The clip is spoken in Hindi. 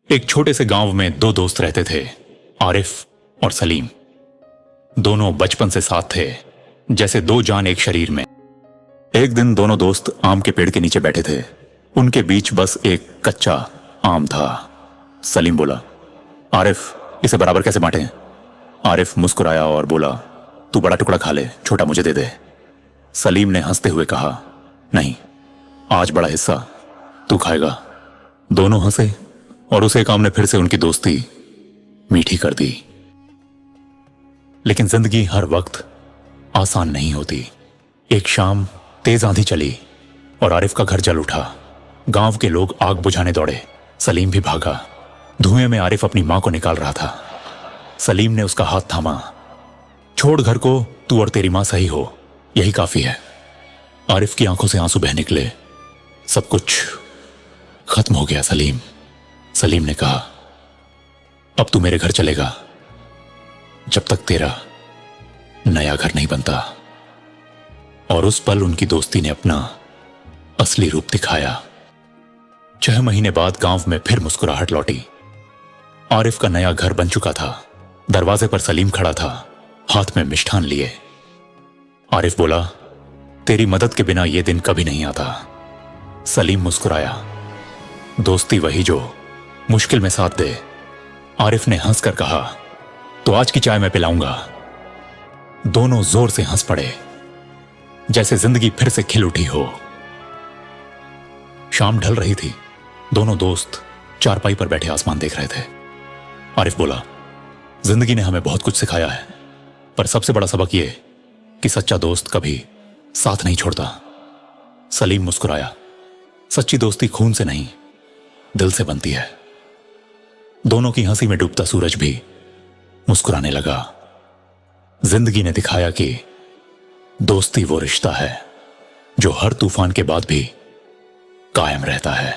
एक छोटे से गांव में दो दोस्त रहते थे, आरिफ और सलीम। दोनों बचपन से साथ थे, जैसे दो जान एक शरीर में। एक दिन दोनों दोस्त आम के पेड़ के नीचे बैठे थे। उनके बीच बस एक कच्चा आम था। सलीम बोला, आरिफ, इसे बराबर कैसे बांटें? आरिफ मुस्कुराया और बोला, तू बड़ा टुकड़ा खा ले, छोटा मुझे दे दे। सलीम ने हंसते हुए कहा, नहीं, आज बड़ा हिस्सा तू खाएगा। दोनों हंसे और उस एक आम ने फिर से उनकी दोस्ती मीठी कर दी। लेकिन जिंदगी हर वक्त आसान नहीं होती। एक शाम तेज आंधी चली और आरिफ का घर जल उठा। गांव के लोग आग बुझाने दौड़े। सलीम भी भागा। धुएं में आरिफ अपनी मां को निकाल रहा था। सलीम ने उसका हाथ थामा। छोड़ घर को, तू और तेरी मां सही हो, यही काफी है। आरिफ की आंखों से आंसू बह निकले। सब कुछ खत्म हो गया सलीम। सलीम ने कहा, अब तू मेरे घर चलेगा जब तक तेरा नया घर नहीं बनता। और उस पल उनकी दोस्ती ने अपना असली रूप दिखाया। 6 महीने बाद गांव में फिर मुस्कुराहट लौटी। आरिफ का नया घर बन चुका था। दरवाजे पर सलीम खड़ा था, हाथ में मिष्ठान लिए। आरिफ बोला, तेरी मदद के बिना यह दिन कभी नहीं आता। सलीम मुस्कुराया, दोस्ती वही जो मुश्किल में साथ दे। आरिफ ने हंसकर कहा, तो आज की चाय मैं पिलाऊंगा। दोनों जोर से हंस पड़े, जैसे जिंदगी फिर से खिल उठी हो। शाम ढल रही थी। दोनों दोस्त चारपाई पर बैठे आसमान देख रहे थे। आरिफ बोला, जिंदगी ने हमें बहुत कुछ सिखाया है, पर सबसे बड़ा सबक यह कि सच्चा दोस्त कभी साथ नहीं छोड़ता। सलीम मुस्कुराया, सच्ची दोस्ती खून से नहीं, दिल से बनती है। दोनों की हंसी में डूबता सूरज भी मुस्कुराने लगा। जिंदगी ने दिखाया कि दोस्ती वो रिश्ता है जो हर तूफान के बाद भी कायम रहता है।